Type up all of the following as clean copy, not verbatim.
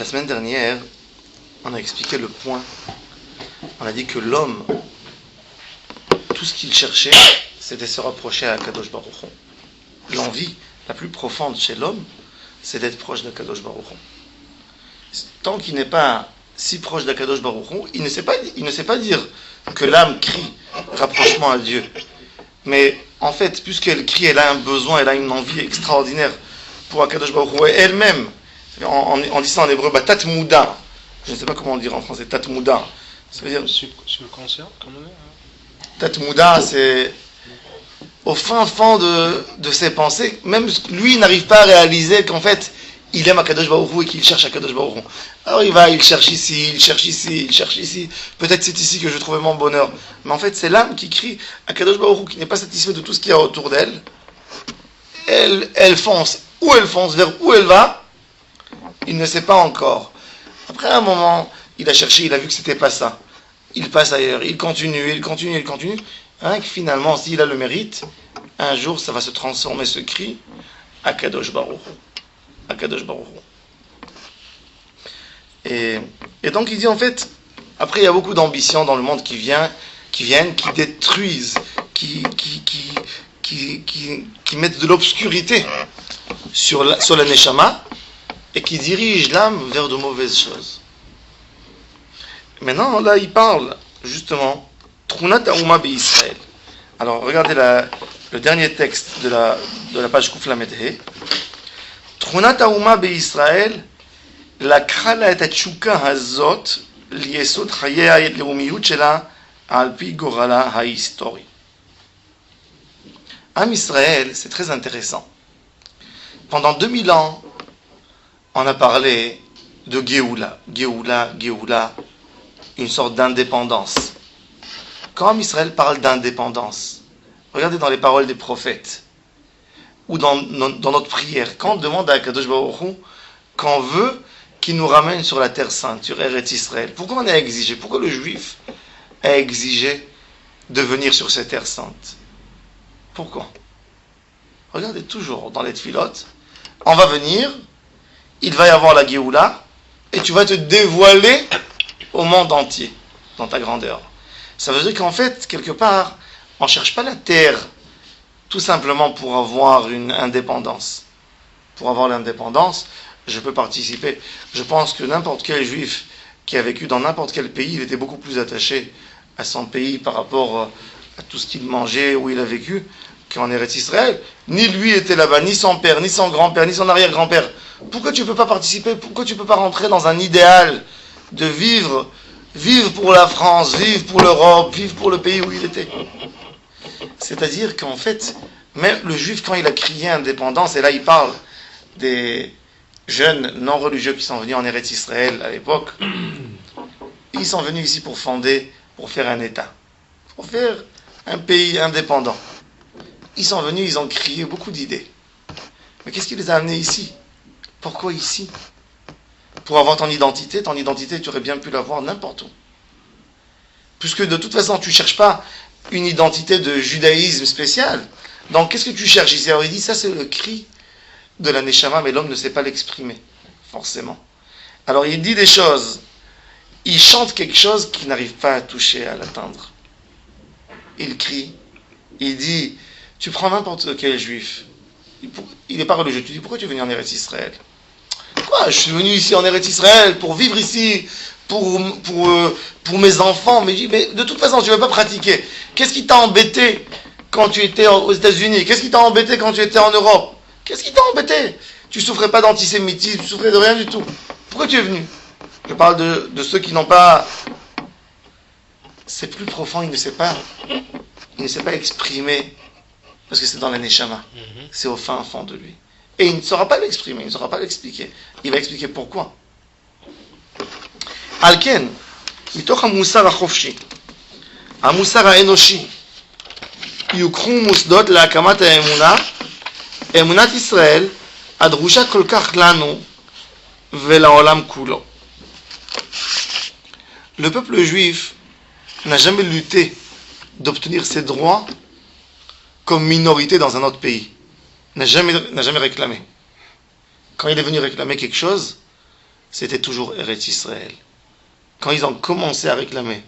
La semaine dernière, on a expliqué le point. On a dit que l'homme, tout ce qu'il cherchait, c'était se rapprocher à Kadosh Baruch Hu. L'envie la plus profonde chez l'homme, c'est d'être proche de Kadosh Baruch Hu. Tant qu'il n'est pas si proche de Kadosh Baruch Hu, il ne sait pas dire que l'âme crie rapprochement à Dieu. Mais en fait, puisqu'elle crie, elle a un besoin, elle a une envie extraordinaire pour Kadosh Baruch Hu. Et elle-même, on dit ça en hébreu, tat mouda. Je ne sais pas comment le dire en français, tat mouda. Ça veut dire subconscient, comme on est. Tat mouda, c'est au fin fond de ses pensées. Même lui, il n'arrive pas à réaliser qu'en fait, il aime Akadosh Baruch Hu et qu'il cherche Akadosh Baruch Hu. Alors il cherche ici, il cherche ici, il cherche ici. Peut-être c'est ici que je vais trouver mon bonheur. Mais en fait, c'est l'âme qui crie Akadosh Baruch Hu, qui n'est pas satisfait de tout ce qu'il y a autour d'elle. Elle fonce. Où elle fonce, vers où elle va, il ne sait pas encore. Après un moment, il a cherché, il a vu que c'était pas ça. Il passe ailleurs, il continue. Hein, que finalement, s'il a le mérite, un jour, ça va se transformer, ce cri, Akadosh Baruch Hu. Akadosh Baruch Hu. Et donc il dit en fait, après il y a beaucoup d'ambitions dans le monde qui viennent, qui détruisent, qui mettent de l'obscurité sur la neshama et qui dirigent l'âme vers de mauvaises choses. Maintenant là il parle justement Trunat Haouma Be'Israël. Alors regardez le dernier texte de la page Kuf Lamed He. Trunat Haouma Be'Israël לקחה לה את התשוקה הזאת ליסוד חיי הלאומיות שלה על פי גורלה ההיסטורי. Am Israël, c'est très intéressant. Pendant 2000 ans, on a parlé de Géoula, une sorte d'indépendance. Quand Am Israël parle d'indépendance, regardez dans les paroles des prophètes, ou dans notre prière, quand on demande à Kadosh Baruch Hu qu'on veut qu'il nous ramène sur la terre sainte, sur Eretz Israël, pourquoi on a exigé, pourquoi le juif a exigé de venir sur cette terre sainte? Pourquoi? Regardez toujours dans les tfilotes, on va venir, il va y avoir la Géoula, et tu vas te dévoiler au monde entier, dans ta grandeur. Ça veut dire qu'en fait, quelque part, on ne cherche pas la terre, tout simplement pour avoir une indépendance. Pour avoir l'indépendance, je peux participer. Je pense que n'importe quel juif qui a vécu dans n'importe quel pays, il était beaucoup plus attaché à son pays par rapport à tout ce qu'il mangeait, où il a vécu, qu'en Eretz Israël. Ni lui était là-bas, ni son père, ni son grand-père, ni son arrière-grand-père. Pourquoi tu ne peux pas participer? Pourquoi tu ne peux pas rentrer dans un idéal de vivre pour la France, vivre pour l'Europe, vivre pour le pays où il était? C'est-à-dire qu'en fait, même le juif, quand il a crié indépendance, et là il parle des jeunes non-religieux qui sont venus en Eretz Israël à l'époque, ils sont venus ici pour faire un État, pour faire un pays indépendant. Ils sont venus, ils ont crié beaucoup d'idées. Mais qu'est-ce qui les a amenés ici? Pourquoi ici? Pour avoir ton identité, tu aurais bien pu l'avoir n'importe où. Puisque de toute façon, tu ne cherches pas une identité de judaïsme spécial. Donc qu'est-ce que tu cherches ici? Alors il dit, ça c'est le cri de la Neshama, mais l'homme ne sait pas l'exprimer, forcément. Alors il dit des choses, il chante quelque chose qu'il n'arrive pas à toucher, à l'atteindre. Il crie, il dit, tu prends n'importe quel juif, il n'est pas religieux, tu dis, pourquoi tu es venu en Eretz Israël? Quoi? Je suis venu ici en Eretz Israël pour vivre ici, pour mes enfants, mais de toute façon, tu ne veux pas pratiquer. Qu'est-ce qui t'a embêté quand tu étais aux États-Unis? Qu'est-ce qui t'a embêté quand tu étais en Europe? Qu'est-ce qui t'a embêté? Tu souffrais pas d'antisémitisme, tu souffrais de rien du tout. Pourquoi tu es venu? Je parle de ceux qui n'ont pas... C'est plus profond, il ne sait pas exprimer, parce que c'est dans la Neshama. C'est au fin fond de lui. Et il ne saura pas l'exprimer, il ne saura pas l'expliquer. Il va expliquer pourquoi. Alken, מתוך המוסר החופשי, המוסר האנושי, יוקחו מוסדות להקמת האמונה, אמונת ישראל, הדרושה כל כך לנו ולעולם כולו. Le peuple juif n'a jamais lutté d'obtenir ses droits comme minorité dans un autre pays. N'a jamais réclamé. Quand il est venu réclamer quelque chose, c'était toujours Eretz Israël. Quand ils ont commencé à réclamer,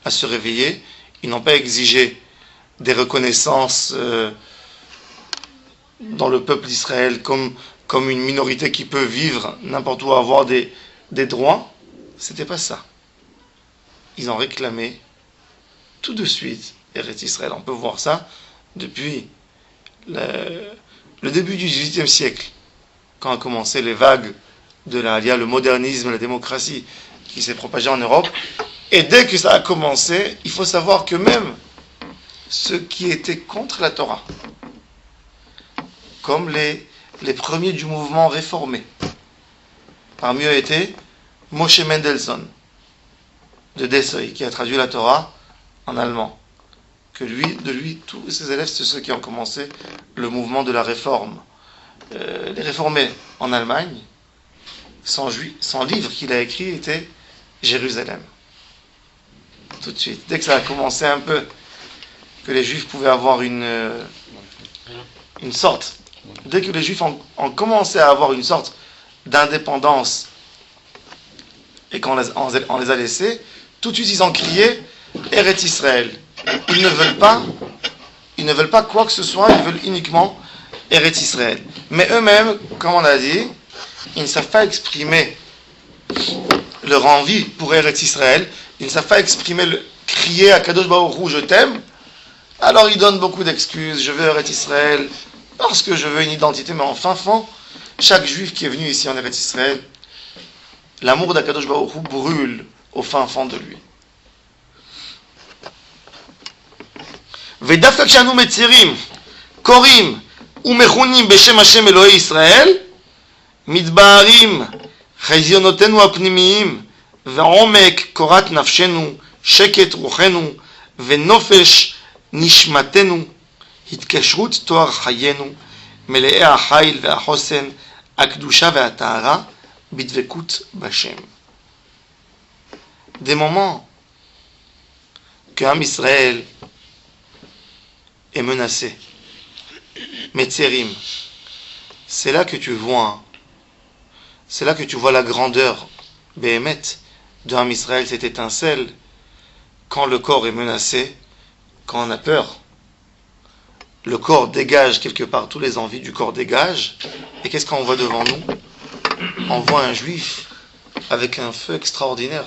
à se réveiller, ils n'ont pas exigé des reconnaissances dans le peuple d'Israël comme une minorité qui peut vivre n'importe où, avoir des droits. C'était pas ça. Ils ont réclamé tout de suite Eretz Israël. On peut voir ça depuis le début du XVIIIe siècle, quand ont commencé les vagues de le modernisme, la démocratie qui s'est propagée en Europe. Et dès que ça a commencé, il faut savoir que même ceux qui étaient contre la Torah, comme les premiers du mouvement réformé, parmi eux était Moshe Mendelssohn de Dessau, qui a traduit la Torah en allemand. De lui, tous ses élèves, c'est ceux qui ont commencé le mouvement de la réforme. Les réformés en Allemagne, son livre qu'il a écrit était Jérusalem. Tout de suite, dès que ça a commencé un peu, que les Juifs pouvaient avoir une sorte, dès que les Juifs ont commencé à avoir une sorte d'indépendance et qu'on les a laissés, tout de suite ils ont crié Eretz Israël. Ils ne veulent pas quoi que ce soit, ils veulent uniquement Eretz Israël. Mais eux-mêmes, comme on a dit, ils ne savent pas exprimer leur envie pour Eretz Israël, ils ne savent pas crier à Kadosh Baruch Hu, je t'aime. Alors ils donnent beaucoup d'excuses, je veux Eretz Israël, parce que je veux une identité, mais en fin fond, chaque juif qui est venu ici en Eretz Israël, l'amour d'Akadosh Baruch Hu brûle au fin fond de lui. ודווקא כשאנו מצהירים, קוראים ומכונים בשם השם אלוהי ישראל, מתבהרים חזיונותינו הפנימיים ועומק קורת נפשנו, שקט רוחנו ונופש נשמתנו, התקשרות תואר חיינו, מלאי החיל והחוסן, הקדושה והטהרה, בדבקות בשם. Des moments qu'Am Israël est menacé. Metzerim, c'est là que tu vois la grandeur, Béhémet, de Am Israël, cette étincelle, quand le corps est menacé, quand on a peur, le corps dégage quelque part, toutes les envies du corps dégagent, et qu'est-ce qu'on voit devant nous? On voit un juif avec un feu extraordinaire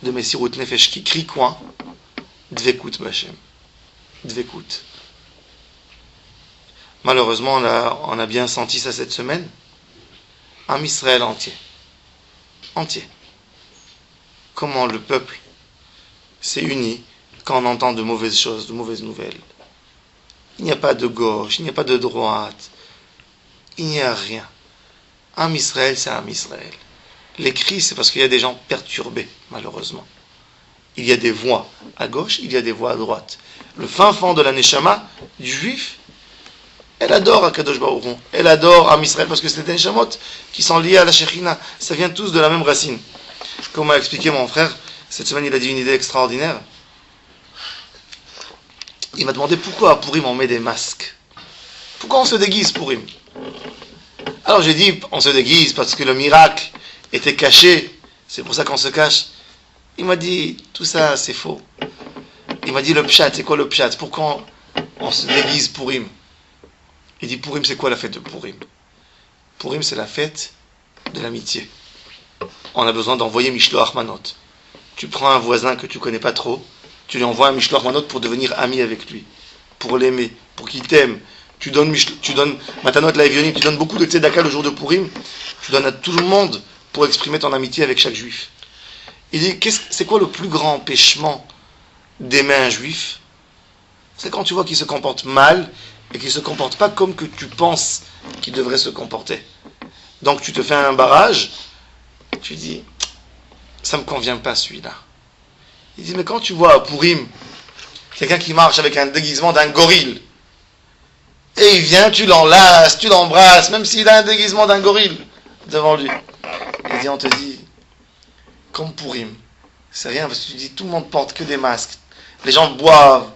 de Messirut Nefesh qui crie quoi? Dvekut Bachem. Dvekut. Malheureusement, on a bien senti ça cette semaine. Un Israël entier. Comment le peuple s'est uni quand on entend de mauvaises choses, de mauvaises nouvelles. Il n'y a pas de gauche, il n'y a pas de droite. Il n'y a rien. Am Israël, c'est Am Israël. Les cris, c'est parce qu'il y a des gens perturbés, malheureusement. Il y a des voix à gauche, il y a des voix à droite. Le fin fond de la Neshama du juif, elle adore Akadosh Baruch Hu, elle adore Am Israël parce que c'est des Neshamot qui sont liés à la Shekhinah. Ça vient tous de la même racine. Comme m'a expliqué mon frère, cette semaine il a dit une idée extraordinaire. Il m'a demandé pourquoi à Purim on met des masques. Pourquoi on se déguise Purim? Alors j'ai dit, on se déguise parce que le miracle était caché, c'est pour ça qu'on se cache. Il m'a dit, tout ça c'est faux. Il m'a dit, le pshat, c'est quoi le pshat? Pourquoi on se déguise Purim? Il dit, Purim, c'est quoi la fête de Purim? Purim, c'est la fête de l'amitié. On a besoin d'envoyer Mishloach Manot. Tu prends un voisin que tu connais pas trop, tu lui envoies un Mishloach Manot pour devenir ami avec lui, pour l'aimer, pour qu'il t'aime. Tu donnes Matanot Laevionim, tu donnes beaucoup de tzedaka le jour de Purim, tu donnes à tout le monde pour exprimer ton amitié avec chaque juif. Il dit, c'est quoi le plus grand empêchement d'aimer un juif? C'est quand tu vois qu'il se comporte mal et qu'il ne se comporte pas comme que tu penses qu'il devrait se comporter. Donc tu te fais un barrage, tu dis, ça ne me convient pas celui-là. Il dit, mais quand tu vois à Purim quelqu'un qui marche avec un déguisement d'un gorille, et il vient, tu l'enlaces, tu l'embrasses, même s'il a un déguisement d'un gorille devant lui. Il dit, on te dit, comme Purim, c'est rien, parce que tu dis, tout le monde porte que des masques. Les gens boivent,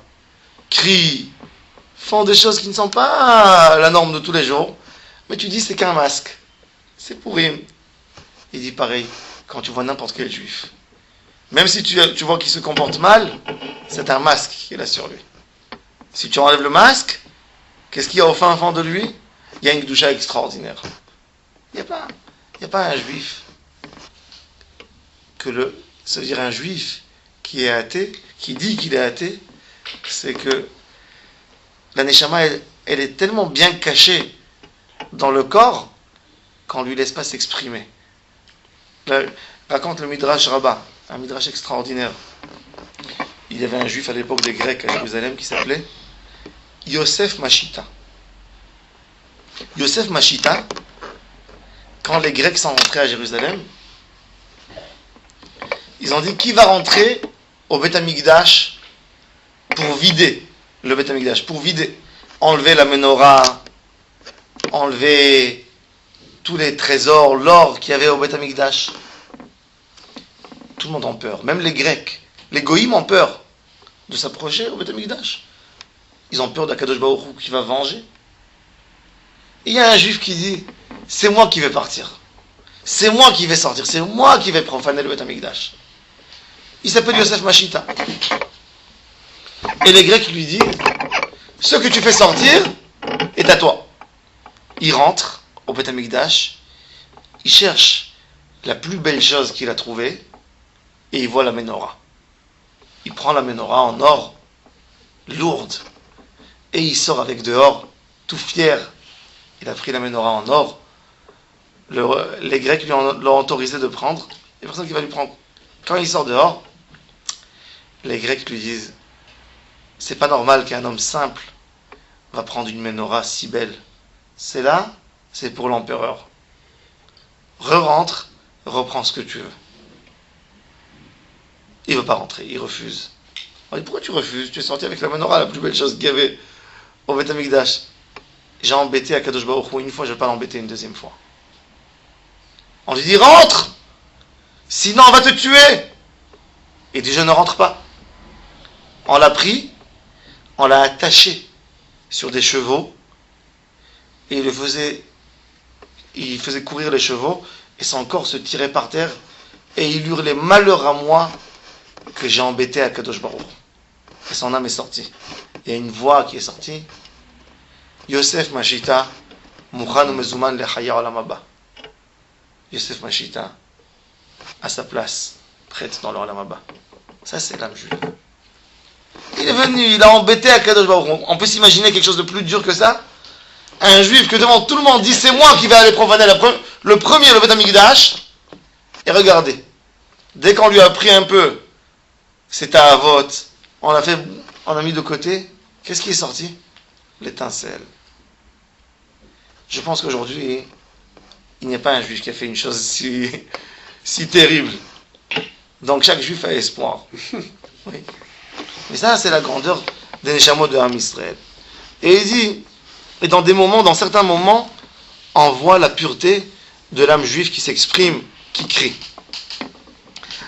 crient, font des choses qui ne sont pas la norme de tous les jours. Mais tu dis, c'est qu'un masque. C'est Purim. Il dit pareil, quand tu vois n'importe quel juif. Même si tu vois qu'il se comporte mal, c'est un masque qu'il a sur lui. Si tu enlèves le masque, qu'est-ce qu'il y a au fin fond de lui? Il y a une gdoucha extraordinaire. Il n'y a pas un juif ça veut dire un juif qui est athée, qui dit qu'il est athée, c'est que la neshama, elle est tellement bien cachée dans le corps qu'on ne lui laisse pas s'exprimer. Raconte le Midrash Rabbah, un Midrash extraordinaire. Il y avait un juif à l'époque des Grecs à Jérusalem qui s'appelait Yosef Machita. Yosef Machita, quand les Grecs sont rentrés à Jérusalem, ils ont dit qui va rentrer au Beth Amikdash pour vider le Beth Amikdash, pour vider, enlever la menorah, enlever tous les trésors, l'or qu'il y avait au Beth Amikdash. Tout le monde en peur, même les Grecs, les Goïms ont peur de s'approcher au Beth Amikdash. Ils ont peur d'Akadosh Baruch Hu qui va venger. Et il y a un juif qui dit c'est moi qui vais partir, c'est moi qui vais sortir, c'est moi qui vais profaner le Beth Amikdash. Il s'appelle Yosef Machita. Et les Grecs lui disent ce que tu fais sortir est à toi. Il rentre au Beth Amikdash, il cherche la plus belle chose qu'il a trouvée et il voit la menorah. Il prend la menorah en or, lourde, et il sort avec dehors, tout fier. Il a pris la menorah en or. Les Grecs l'ont autorisé de prendre. Il n'y a personne qui va lui prendre. Quand il sort dehors, les Grecs lui disent c'est pas normal qu'un homme simple va prendre une menorah si belle. C'est là, c'est pour l'empereur. Re-rentre, reprends ce que tu veux. Il ne veut pas rentrer, il refuse. On dit pourquoi tu refuses? Tu es sorti avec la menorah, la plus belle chose qu'il y avait au Beth Amikdash. J'ai embêté Akadosh Baruch Hu une fois, je ne vais pas l'embêter une deuxième fois. On lui dit rentre, sinon on va te tuer. Il dit je ne rentre pas. On l'a pris, on l'a attaché sur des chevaux et il faisait courir les chevaux et son corps se tirait par terre et il hurlait malheur à moi que j'ai embêté Akadosh Baruch. Et son âme est sortie. Il y a une voix qui est sortie. Yosef Machita, Mouchan Mezuman le Chaya Olam Haba. Yosef Machita, à sa place, prête dans le Olam Haba. Ça, c'est l'âme juive. Il est venu, il a embêté Akadosh Baruch. On peut s'imaginer quelque chose de plus dur que ça? Un juif que devant tout le monde dit c'est moi qui vais aller profaner le premier, le Beth Amikdash. Et regardez, dès qu'on lui a pris un peu, c'est à vote, on a mis de côté, qu'est-ce qui est sorti? L'étincelle. Je pense qu'aujourd'hui, il n'y a pas un juif qui a fait une chose si terrible. Donc chaque juif a espoir. Oui. Mais ça, c'est la grandeur des Neshamot de Am Israël. Et il dit, et dans certains moments, on voit la pureté de l'âme juive qui s'exprime, qui crie.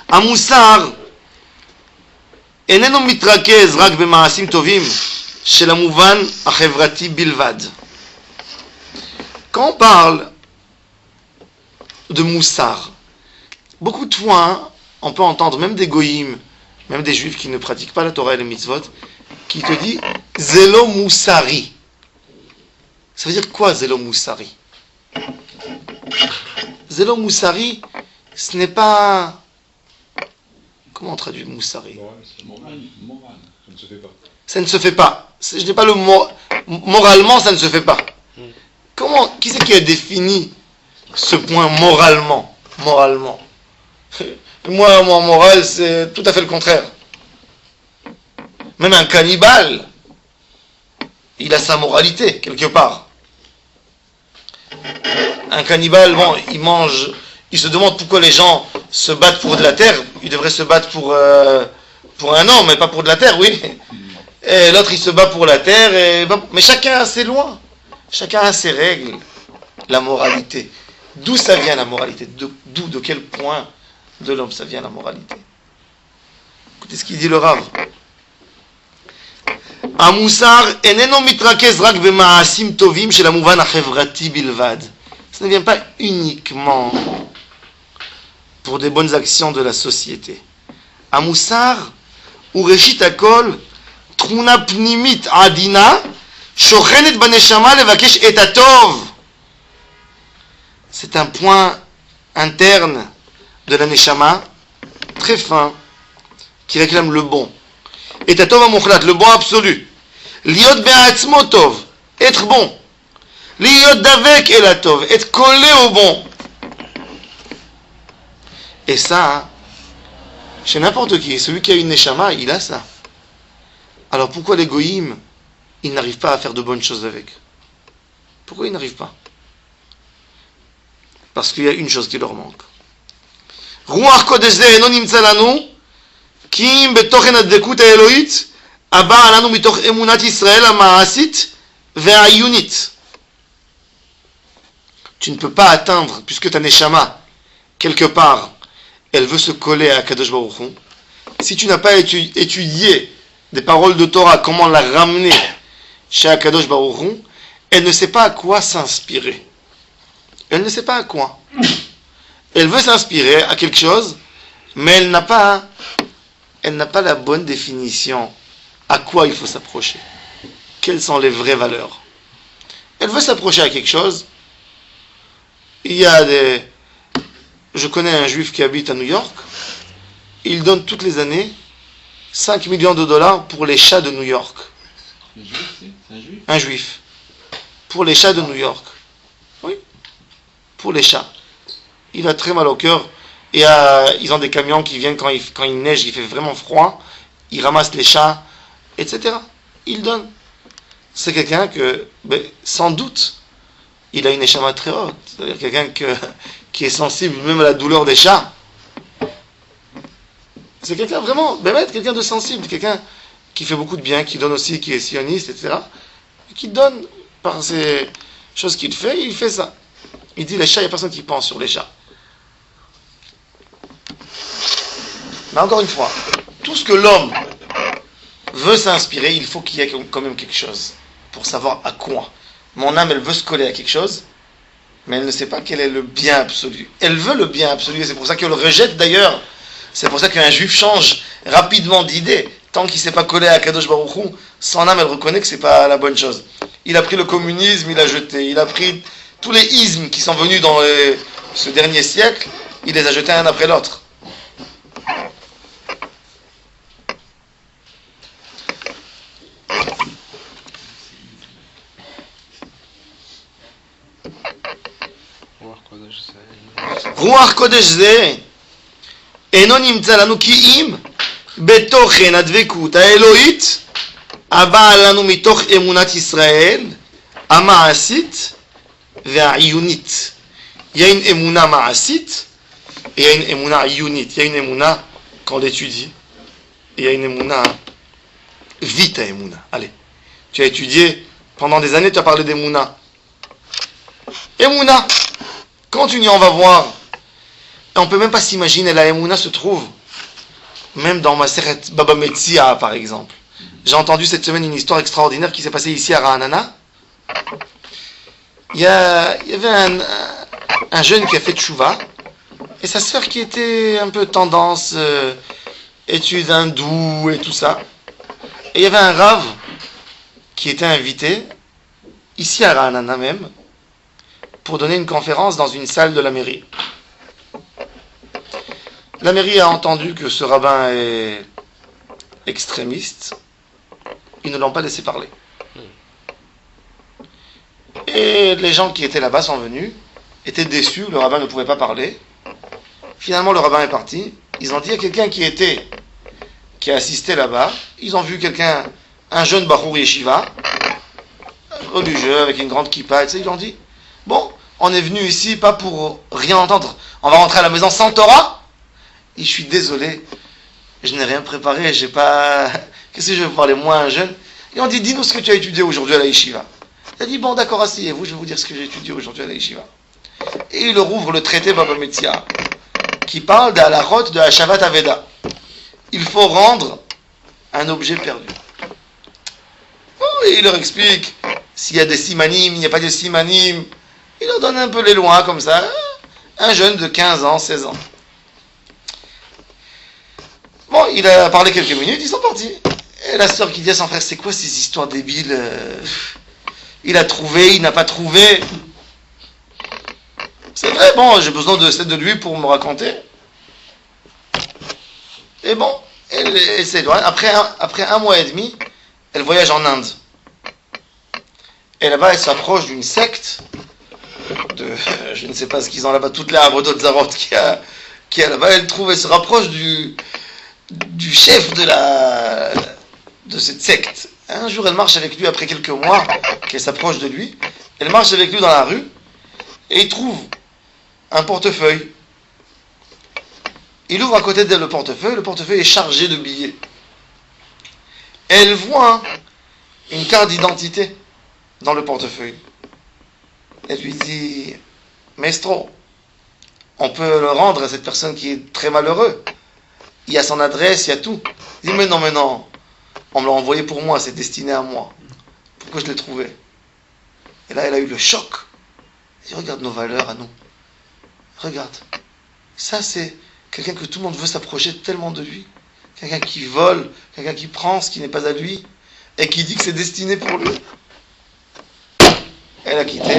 Amoussar, איננו מתרכז רק במעשים טובים של המובן החברתי בלבד. Quand on parle de moussar, beaucoup de fois, on peut entendre même des goïms, même des juifs qui ne pratiquent pas la Torah et les mitzvot, qui te dit Zelo Moussari. Ça veut dire quoi Zelo Moussari? Zelo Moussari, ce n'est pas... Comment on traduit Moussari? Moral, ça ne se fait pas. Ça ne se fait pas. Je n'ai pas le mot. Moralement, ça ne se fait pas. Qui c'est qui a défini ce point moralement? Moralement. Moi, mon moral, c'est tout à fait le contraire. Même un cannibale, il a sa moralité, quelque part. Un cannibale, bon, il mange, il se demande pourquoi les gens se battent pour de la terre. Ils devraient se battre pour un homme, mais pas pour de la terre, oui. Et l'autre, il se bat pour la terre, mais chacun a ses lois. Chacun a ses règles. La moralité. D'où ça vient la moralité? De quel point de l'homme ça vient la moralité? Écoutez ce qu'il dit le Rav. המוסר איננו מתרכז רק במעשים טובים של המובן החברתי בלבד. Ça ne vient pas uniquement pour pour des bonnes actions de la société. Amoussar, ou Reshit Akol, Truna Pnimit Adina, Shochenet Baneshama Levakesh et Atov. C'est un point interne de la Neshama, très fin, qui réclame le bon. Et Atov Amukhlat, le bon absolu. Liot Be'atzmo Tov, être bon. Liot Davek Elatov, être collé au bon. Et ça, chez n'importe qui, celui qui a une Neshama, il a ça. Alors pourquoi les goïms, ils n'arrivent pas à faire de bonnes choses avec? Pourquoi ils n'arrivent pas? Parce qu'il y a une chose qui leur manque. Ruach Kodesh Ze eno nimtza lanu, ki im betochen advekut haEloit, הבאה לנו מתוך אמונת ישראל המעשית והעיונית. Tu ne peux pas atteindre, puisque ta neshama, quelque part, elle veut se coller à Kadosh Baruch Hu. Si tu n'as pas étudié des paroles de Torah, comment la ramener chez Akadosh Baruch Hu, elle ne sait pas à quoi s'inspirer. Elle ne sait pas à quoi. Elle veut s'inspirer à quelque chose, mais elle n'a pas la bonne définition. À quoi il faut s'approcher? Quelles sont les vraies valeurs? Elle veut s'approcher à quelque chose. Je connais un juif qui habite à New York. Il donne toutes les années 5 millions de dollars pour les chats de New York. Un juif, c'est un juif? Un juif. Pour les chats de New York. Oui. Pour les chats. Il a très mal au cœur. Et ils ont des camions qui viennent quand il neige, il fait vraiment froid. Ils ramassent les chats, etc. Il donne. C'est quelqu'un que, sans doute, il a une échama très haute. C'est-à-dire quelqu'un qui est sensible même à la douleur des chats. C'est quelqu'un vraiment, quelqu'un de sensible, quelqu'un qui fait beaucoup de bien, qui donne aussi, qui est sioniste, etc. Et qui donne par ces choses qu'il fait, il fait ça. Il dit les chats, il n'y a personne qui pense sur les chats. Mais encore une fois, tout ce que l'homme veut s'inspirer, il faut qu'il y ait quand même quelque chose pour savoir à quoi. Mon âme, elle veut se coller à quelque chose, mais elle ne sait pas quel est le bien absolu. Elle veut le bien absolu, et c'est pour ça qu'elle le rejette d'ailleurs. C'est pour ça qu'un juif change rapidement d'idée. Tant qu'il ne s'est pas collé à Kadosh Baruch Hu, son âme, elle reconnaît que ce n'est pas la bonne chose. Il a pris le communisme, il a jeté. Il a pris tous les ismes qui sont venus dans ce dernier siècle, il les a jetés un après l'autre. רוח קודש זה אינו נמצא לנו כי אם בתוכן הדבקות האלוהית הבאה לנו מתוך אמונת ישראל המעשית והעיונית. Il y a une émouna מעשית et il y a une émouna עיונית. Il y a une émouna quand on l'étudie et il y a une émouna vite à émouna. Allez, tu as étudié pendant des années, tu as parlé d'émouna. Émouna, continue, on va voir. Et on ne peut même pas s'imaginer, la Emouna se trouve même dans Maseret Baba Metzia, par exemple. J'ai entendu cette semaine une histoire extraordinaire qui s'est passée ici à Ra'anana. Il y avait un jeune qui a fait tchouva, et sa sœur qui était un peu tendance, études hindoues et tout ça. Et il y avait un rave qui était invité, ici à Ra'anana même, pour donner une conférence dans une salle de la mairie. La mairie a entendu que ce rabbin est extrémiste. Ils ne l'ont pas laissé parler. Et les gens qui étaient là-bas sont venus, étaient déçus, le rabbin ne pouvait pas parler. Finalement, le rabbin est parti. Ils ont dit à quelqu'un qui a assisté là-bas, ils ont vu quelqu'un, un jeune Bachour Yeshiva, religieux, avec une grande kippa, etc. Ils ont dit, bon, on est venu ici pas pour rien entendre. On va rentrer à la maison sans Torah. Et je suis désolé, je n'ai rien préparé, j'ai pas... Qu'est-ce que je vais parler, moi, un jeune? Et on dit, dis-nous ce que tu as étudié aujourd'hui à la yeshiva. Il a dit, bon, d'accord, asseyez-vous, je vais vous dire ce que j'ai étudié aujourd'hui à la yeshiva. Et il leur ouvre le traité Baba Metzia, qui parle de la route de Hashavat Aveda. Il faut rendre un objet perdu. Et il leur explique s'il y a des simanim, il n'y a pas de simanim. Il leur donne un peu les lois comme ça. Un jeune de 15 ans, 16 ans. Bon, il a parlé quelques minutes, ils sont partis. Et la sœur qui dit à son frère, c'est quoi ces histoires débiles? Il a trouvé, il n'a pas trouvé. C'est vrai, bon, j'ai besoin de lui pour me raconter. Et bon, elle s'éloigne. Après un mois et demi, elle voyage en Inde. Et là-bas, elle s'approche d'une secte je ne sais pas ce qu'ils ont là-bas, toutes les arbres d'Otzarot qui a là-bas. Elle se rapproche du chef de cette secte. Un jour, elle marche avec lui après quelques mois, qu'elle s'approche de lui. Elle marche avec lui dans la rue et il trouve un portefeuille. Il ouvre à côté d'elle le portefeuille est chargé de billets. Elle voit une carte d'identité dans le portefeuille. Elle lui dit, Maestro, on peut le rendre à cette personne qui est très malheureux. Il y a son adresse, il y a tout. Il dit, mais non, on me l'a envoyé pour moi, c'est destiné à moi. Pourquoi je l'ai trouvé? Et là, elle a eu le choc. Elle dit, regarde nos valeurs à nous. Regarde. Ça, c'est quelqu'un que tout le monde veut s'approcher tellement de lui. Quelqu'un qui vole, quelqu'un qui prend ce qui n'est pas à lui, et qui dit que c'est destiné pour lui. Elle a quitté,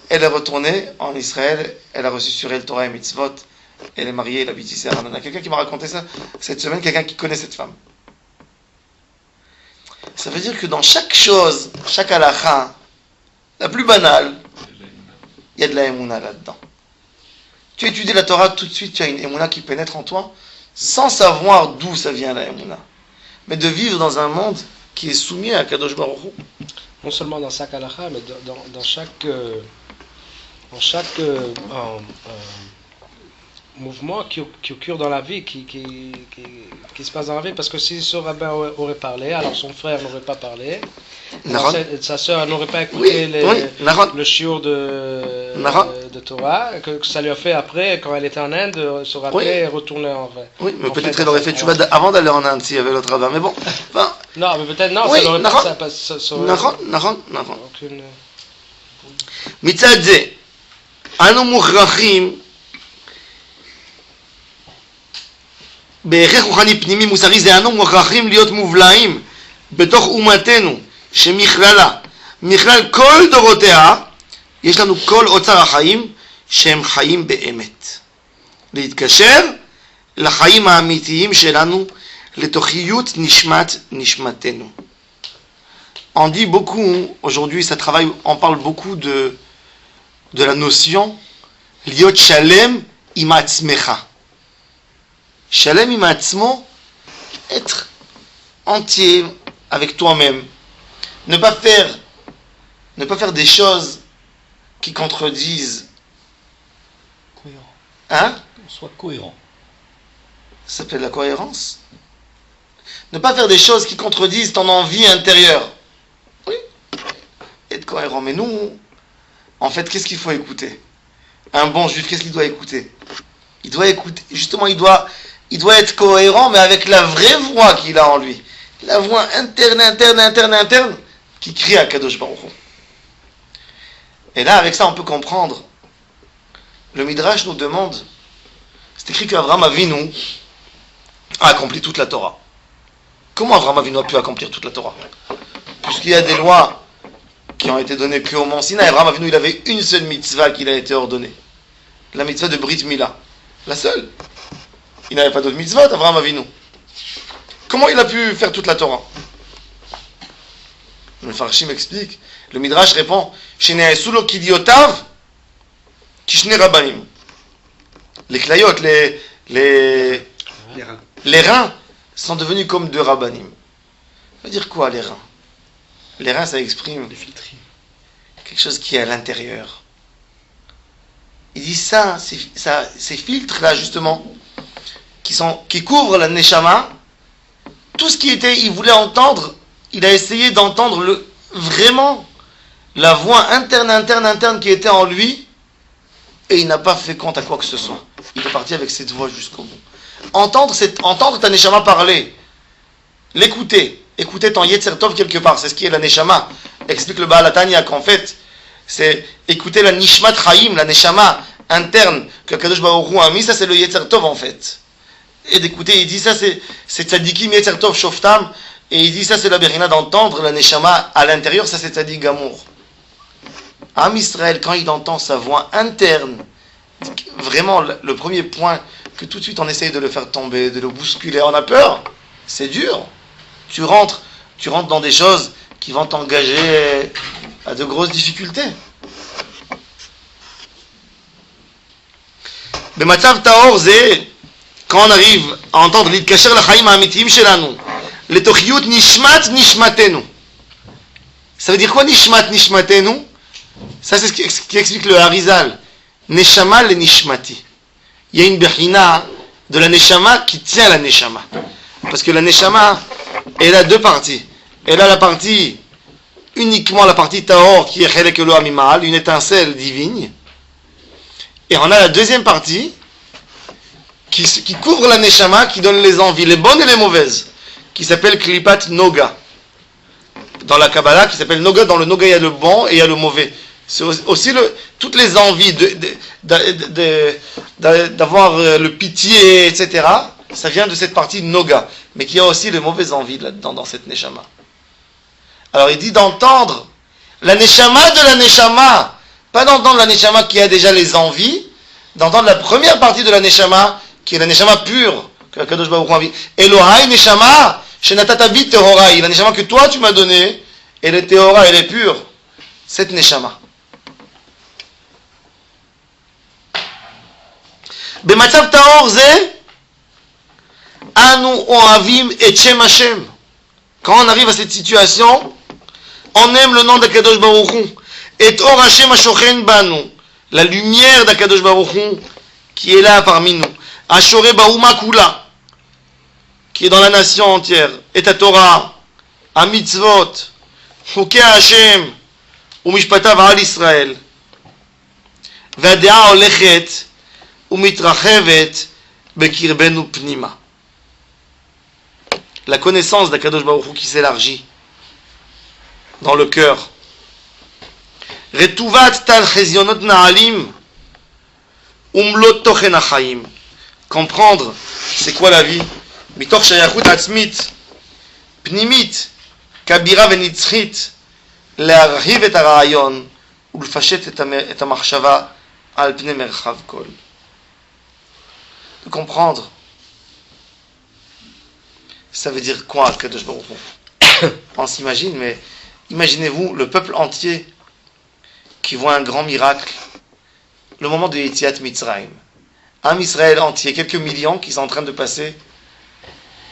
elle est retournée en Israël, elle a reçu sur elle Torah et Mitzvot, elle est mariée, elle habite ici à Ranana. Quelqu'un qui m'a raconté ça cette semaine, quelqu'un qui connaît cette femme. Ça veut dire que dans chaque chose, chaque halakha, la plus banale, il y a de la émouna là-dedans. Tu étudies la Torah, tout de suite tu as une émouna qui pénètre en toi, sans savoir d'où ça vient la émouna. Mais de vivre dans un monde qui est soumis à Kadosh Baruch Hu. Non seulement dans chaque halakha, mais dans chaque mouvement qui occure dans la vie, qui se passe dans la vie. Parce que si ce rabbin aurait parlé, alors son frère n'aurait pas parlé, sa sœur n'aurait pas écouté le shiur de Torah, que ça lui a fait après, quand elle était en Inde, se rappeler et retourner en vrai. Oui, mais peut-être elle aurait fait tchouva avant d'aller en Inde s'il y avait l'autre rabbin, mais bon. Enfin, non, mais peut-être non, ça n'aurait pas... נכון. מצד זה, אנו מוכרחים בערך רוחני פנימי מוסרי זה אנו מוכרחים להיות מובלעים בתוך אומתנו שמכללה מכלל כל דורותיה יש לנו כל אוצר החיים שהם חיים באמת להתקשר לחיים האמיתיים שלנו לתוכיות נשמת נשמתנו. On dit beaucoup, aujourd'hui ça travaille, on parle beaucoup de la notion liot shalem im atzmecha. Shalem im atzmo, être entier avec toi-même. Ne pas faire des choses qui contredisent. Cohérent. Hein? Sois cohérent. Ça s'appelle la cohérence. Ne pas faire des choses qui contredisent ton envie intérieure. Oui, être cohérent. Mais nous, en fait, qu'est-ce qu'il faut écouter? Un bon juif, qu'est-ce qu'il doit écouter? Il doit écouter, justement, il doit être cohérent, mais avec la vraie voix qu'il a en lui. La voix interne, qui crie à Kadosh Baruch Hu. Et là, avec ça, on peut comprendre. Le Midrash nous demande, c'est écrit qu'Avraham Avinu a accompli toute la Torah. Comment Avraham Avinu a pu accomplir toute la Torah? Puisqu'il y a des lois qui ont été données qu'au Mont Sinaï, Avraham Avinu, il avait une seule mitzvah qui a été ordonnée. La mitzvah de Brit Mila. La seule. Il n'avait pas d'autre mitzvah, Avraham Avinu. Comment il a pu faire toute la Torah? Le Farshim explique. Le Midrash répond, Shene'esu lo kidiotav kishne rabbanim. Les clayot, les reins sont devenus comme deux rabbanim. Ça veut dire quoi les reins? Les reins, ça exprime quelque chose qui est à l'intérieur. Il dit ça, ces filtres-là, justement, qui couvrent la neshama, tout ce qui était, il voulait entendre, il a essayé d'entendre vraiment la voix interne qui était en lui, et il n'a pas fait compte à quoi que ce soit. Il est parti avec cette voix jusqu'au bout. Entendre ta neshama parler, l'écouter, écouter ton Yetzer Tov quelque part, c'est ce qui est la neshama. Explique le Baal HaTanya qu'en fait, c'est écouter la nishmat chaim, la neshama interne que Kadosh Baruch Hu a mis, ça c'est le Yetzer Tov en fait. et d'écouter. Il dit ça, c'est tzadikim yetzer tov shoftam. Et il dit ça, c'est la berina d'entendre la neshama à l'intérieur. Ça, c'est tzadik gamour. Am Israël, quand il entend sa voix interne, vraiment le premier point que tout de suite on essaye de le faire tomber, de le bousculer, on a peur. C'est dur. Tu rentres dans des choses qui vont t'engager à de grosses difficultés. במצב טהור זה, quand on arrive à entendre להתקשר לחיים האמיתיים שלנו, לתוכיות נשמת נשמתנו. Ça veut dire quoi נשמת נשמתנו? Ça c'est ce qui explique le Harizal. Neshama le nishmati. Il y a une bechina de la neshama qui tient la neshama. Parce que la neshama, elle a deux parties. Elle a la partie, uniquement la partie tahor qui est chelek Elohim Mima'al, une étincelle divine. Et on a la deuxième partie qui couvre la neshama, qui donne les envies, les bonnes et les mauvaises, qui s'appelle Klipat Noga. Dans la Kabbalah, qui s'appelle Noga, dans le Noga il y a le bon et il y a le mauvais. C'est aussi toutes les envies d'avoir le pitié, etc. Ça vient de cette partie Noga, mais qu'il y a aussi les mauvaises envies là-dedans, dans cette neshama. Alors il dit d'entendre la neshama de la neshama, pas d'entendre la neshama qui a déjà les envies, d'entendre la première partie de la neshama, qui est la neshama pure, que la Kadosh Baruch Hu a envie. Elohai neshama, shenatata bi tehorai, la neshama que toi tu m'as donnée, elle est tehora, elle est pure. Cette neshama. במצב טהור זה, אנו אוהבים את שם השם. Quand on arrive à cette situation, on aime le nom d'Akadosh Baruch Hu. Et Or Hashem השוכן banu, la lumière d'Akadosh Baruch Hu qui est là parmi nous. Ashore Bauma Kula, qui est dans la nation entière. Et à Torah, à Mitzvot, Chukei Hashem, ומishpatav al Israël. והדעה הולכת ומתרחבת בקרבנו פנימה. La connaissance d'Akadosh Baruch Hu qui s'élargit dans le cœur. Retuvat tal chezionot na'alim umlot tochen achayim. Comprendre c'est quoi la vie. Mitoch shayachut atzmit pnimit kabira venitzchit להרחיב את הרעיון ולפשט את המחשבה על פני מרחב כל. De comprendre, ça veut dire quoi, Kadosh Baruch Hu? On s'imagine, mais imaginez-vous le peuple entier qui voit un grand miracle, le moment de Yetziat Mitzrayim. Un Israël entier, quelques millions qui sont en train de passer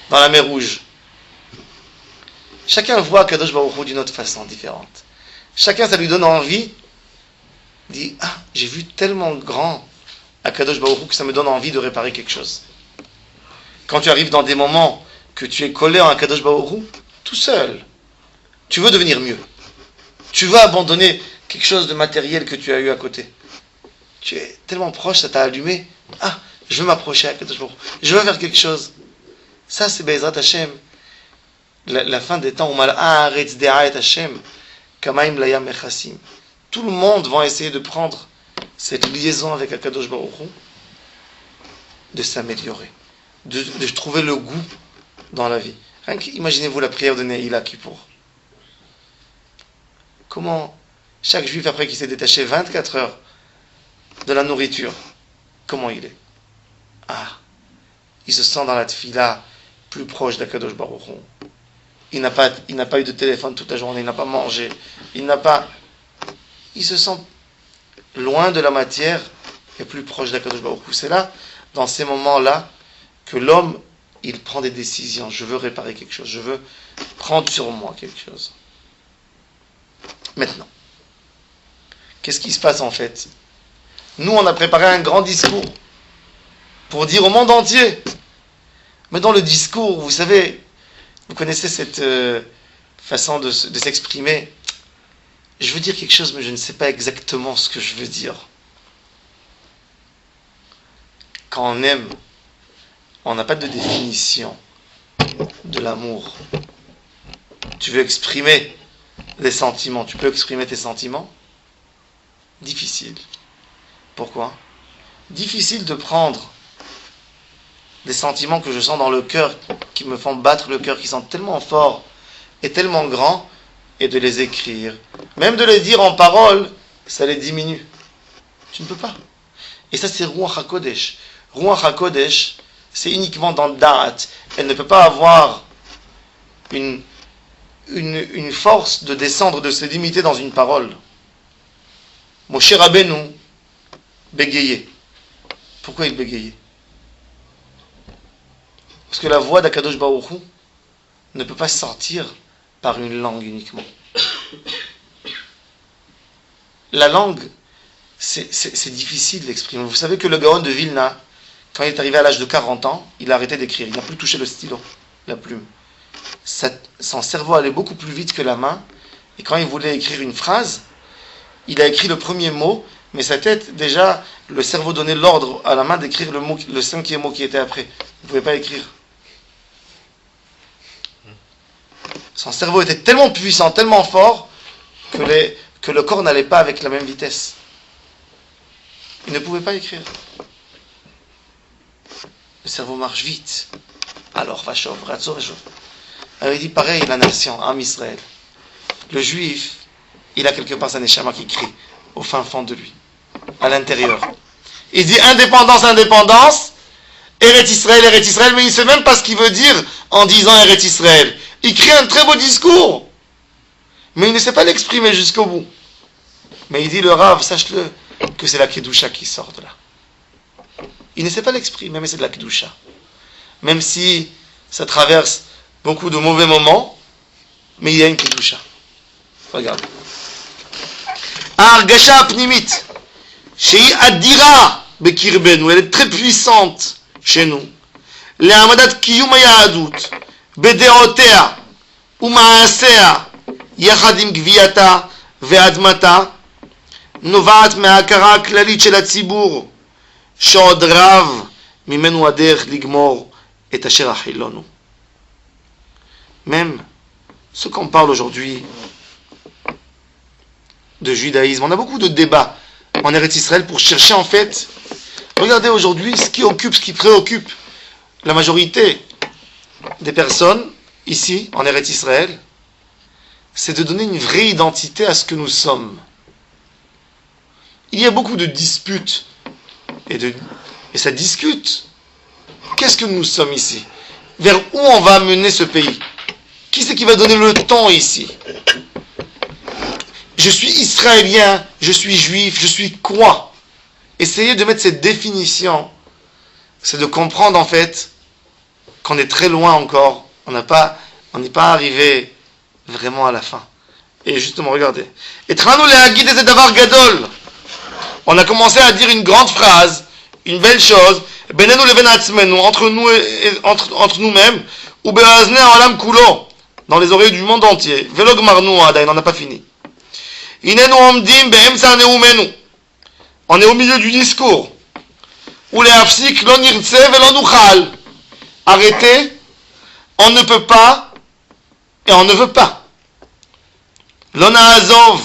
dans la mer Rouge. Chacun voit Kadosh Baruch Hu d'une autre façon, différente. Chacun, ça lui donne envie, dit, ah, j'ai vu tellement grand à Kadosh Baruch Hu que ça me donne envie de réparer quelque chose. Quand tu arrives dans des moments que tu es collé à Kadosh Baruch Hu, tout seul, tu veux devenir mieux. Tu veux abandonner quelque chose de matériel que tu as eu à côté. Tu es tellement proche, ça t'a allumé. Ah, je veux m'approcher à Kadosh Baruch Hu. Je veux faire quelque chose. Ça, c'est Be'ezrat Hashem. La fin des temps, tout le monde va essayer de prendre cette liaison avec Akadosh Baruch Hu, de s'améliorer, de trouver le goût dans la vie. Imaginez-vous la prière de Neila Kippour. Comment chaque juif, après qu'il s'est détaché 24 heures de la nourriture, comment il est? Ah, il se sent dans la tfila plus proche d'Akadosh Baruch Hu. Il n'a pas eu de téléphone toute la journée, il n'a pas mangé, il se sent loin de la matière et plus proche d'Akadosh Baruch Hu. C'est là, dans ces moments-là, que l'homme, il prend des décisions. Je veux réparer quelque chose, je veux prendre sur moi quelque chose. Maintenant, qu'est-ce qui se passe en fait? Nous, on a préparé un grand discours pour dire au monde entier. Mais dans le discours, vous savez, vous connaissez cette façon de s'exprimer. Je veux dire quelque chose, mais je ne sais pas exactement ce que je veux dire. Quand on aime, on n'a pas de définition de l'amour. Tu veux exprimer des sentiments, tu peux exprimer tes sentiments? Difficile. Pourquoi? Difficile de prendre des sentiments que je sens dans le cœur, qui me font battre le cœur, qui sont tellement forts et tellement grands, et de les écrire. Même de les dire en parole, ça les diminue. Tu ne peux pas. Et ça, c'est Ruach HaKodesh. Ruach HaKodesh, c'est uniquement dans Da'at. Elle ne peut pas avoir une force de descendre, de se limiter dans une parole. Moshe Rabbeinu bégayait. Pourquoi il bégayait? Parce que la voix d'Akadosh Baruch Hu ne peut pas sortir par une langue uniquement. La langue, c'est difficile d'exprimer. Vous savez que le Gaon de Vilna, quand il est arrivé à l'âge de 40 ans, il a arrêté d'écrire. Il n'a plus touché le stylo, la plume. Son cerveau allait beaucoup plus vite que la main. Et quand il voulait écrire une phrase, il a écrit le premier mot, mais sa tête, déjà, le cerveau donnait l'ordre à la main d'écrire le cinquième mot qui était après. Il ne pouvait pas écrire. Son cerveau était tellement puissant, tellement fort, que le corps n'allait pas avec la même vitesse. Il ne pouvait pas écrire. Le cerveau marche vite. Alors, Vachov, Ratzor, Vachov. Il dit pareil, la nation, Am Israël. Le juif, il a quelque part sa neshama qui crie au fin fond de lui, à l'intérieur. Il dit indépendance, indépendance, Eretz Israël, mais il ne sait même pas ce qu'il veut dire en disant Eretz Israël. Il crie un très beau discours, mais il ne sait pas l'exprimer jusqu'au bout. Mais il dit, le Rav, sache-le, que c'est la Kedusha qui sort de là. Il ne sait pas l'exprimer, mais c'est de la Kedusha. Même si ça traverse beaucoup de mauvais moments, mais il y a une Kedusha. Regarde. Argasha apnimit, shei adira bekirbenu, elle est très puissante chez nous. Le'amadat kiyum hayahadut, bedeotea, uma'asea, yachad im gviyata ve'admata, נובעת מההכרה הכללית של הציבור שעוד רב ממנו הדרך לגמור את אשר החילונו. Même ce qu'on parle aujourd'hui de judaïsme, on a beaucoup de débats en Eretz Israël pour chercher en fait, regardez aujourd'hui ce qui préoccupe la majorité des personnes ici en Eretz Israël, c'est de donner une vraie identité à ce que nous sommes. Il y a beaucoup de disputes et ça discute. Qu'est-ce que nous sommes ici? Vers où on va mener ce pays? Qui c'est qui va donner le temps ici? Je suis israélien, je suis juif, je suis quoi? Essayez de mettre cette définition, c'est de comprendre en fait qu'on est très loin encore, on n'est pas arrivé vraiment à la fin. Et justement, regardez. On a commencé à dire une grande phrase, une belle chose, entre nous-mêmes, ou dans les oreilles du monde entier. On n'en a pas fini. On est au milieu du discours. Arrêtez, on ne peut pas et on ne veut pas. Lona azov,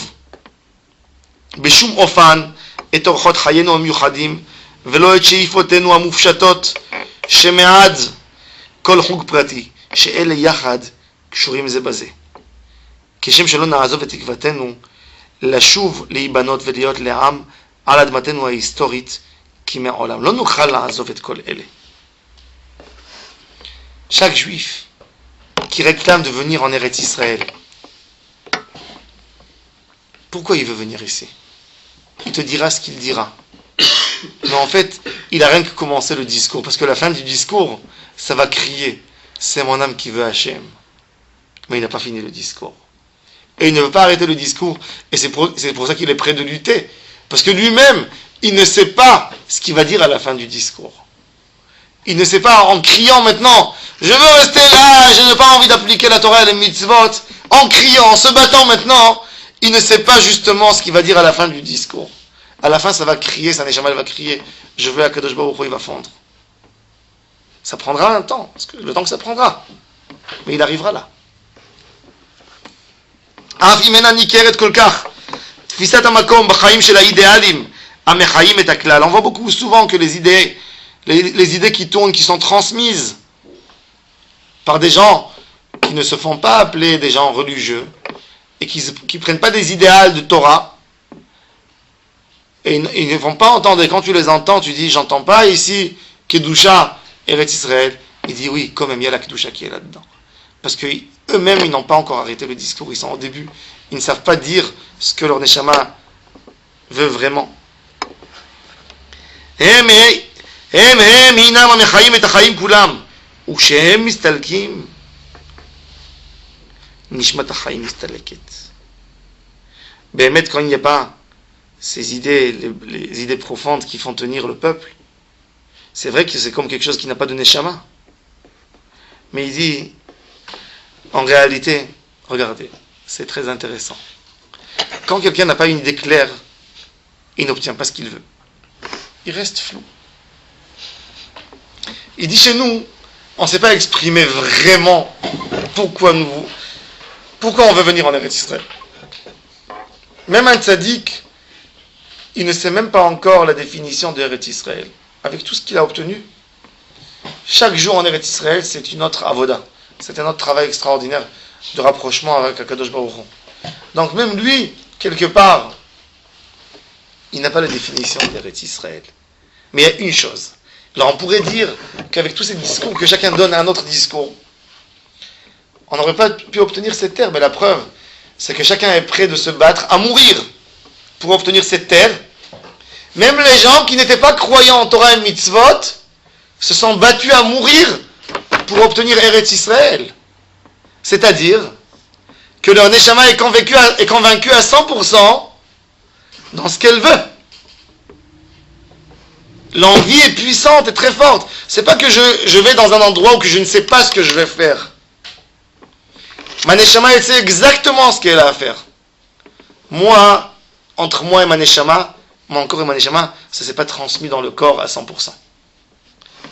beshum ofan, את אורחות חיינו המיוחדים ולא את שאיפותינו המופשטות שמעד כל חוג פרטי שאלה יחד קשורים זה בזה. כשם שלא נעזוב את תקוותנו לשוב להיבנות ולהיות לעם על אדמתנו ההיסטורית כי מעולם לא נוכל לעזוב את כל אלה. Chaque juif qui réclame de venir en Eretz Israël, pourquoi il veut venir ici? Il te dira ce qu'il dira. Mais en fait, il n'a rien que commencé le discours. Parce que la fin du discours, ça va crier. C'est mon âme qui veut Hachem. Mais il n'a pas fini le discours. Et il ne veut pas arrêter le discours. Et c'est pour ça qu'il est prêt de lutter. Parce que lui-même, il ne sait pas ce qu'il va dire à la fin du discours. Il ne sait pas en criant maintenant, je veux rester là, je n'ai pas envie d'appliquer la Torah et les mitzvot. En criant, en se battant maintenant, il ne sait pas justement ce qu'il va dire à la fin du discours. À la fin, ça va crier, sa neshama va crier, je veux Akadosh Baruch Hu, il va fondre. Ça prendra un temps, parce que le temps que ça prendra. Mais il arrivera là. On voit beaucoup souvent que les idées, les idées qui tournent, qui sont transmises par des gens qui ne se font pas appeler des gens religieux et qui ne prennent pas des idéals de Torah, et ils ne vont pas entendre, et quand tu les entends, tu dis, j'entends pas ici Kedusha, Eretz Israël. Il dit, oui, quand même, il y a la Kedusha qui est là-dedans. Parce qu'eux-mêmes, ils n'ont pas encore arrêté le discours, ils sont au début. Ils ne savent pas dire ce que leur Neshama veut vraiment. הם הינם המחיים את החיים כולם, וכשהם מסתלקים, נשמת החיים מסתלקת. באמת, quand il n'y a pas ces idées, les idées profondes qui font tenir le peuple, c'est vrai que c'est comme quelque chose qui n'a pas de Neshama. Mais il dit, en réalité, regardez, c'est très intéressant. Quand quelqu'un n'a pas une idée claire, il n'obtient pas ce qu'il veut. Il reste flou. Il dit, chez nous, on ne sait pas exprimer vraiment pourquoi on veut venir en Eretz Israël. Même un tzaddik, il ne sait même pas encore la définition de Eretz Israël. Avec tout ce qu'il a obtenu, chaque jour en Eretz Israël, c'est une autre avoda. C'est un autre travail extraordinaire de rapprochement avec Akadosh Baruch Hu. Donc même lui, quelque part, il n'a pas la définition d'Eretz Israël. Mais il y a une chose. Alors on pourrait dire qu'avec tous ces discours, que chacun donne un autre discours, on n'aurait pas pu obtenir cette terre. Mais la preuve, c'est que chacun est prêt de se battre, à mourir, pour obtenir cette terre. Même les gens qui n'étaient pas croyants en Torah et Mitzvot se sont battus à mourir pour obtenir Eretz Israël. C'est-à-dire que leur Neshama est convaincu à 100% dans ce qu'elle veut. L'envie est puissante et très forte. C'est pas que je vais dans un endroit où que je ne sais pas ce que je vais faire. Ma Neshama, elle sait exactement ce qu'elle a à faire. Moi, entre moi et ma Neshama, mon corps et ma Neshama, ça ne s'est pas transmis dans le corps à 100%.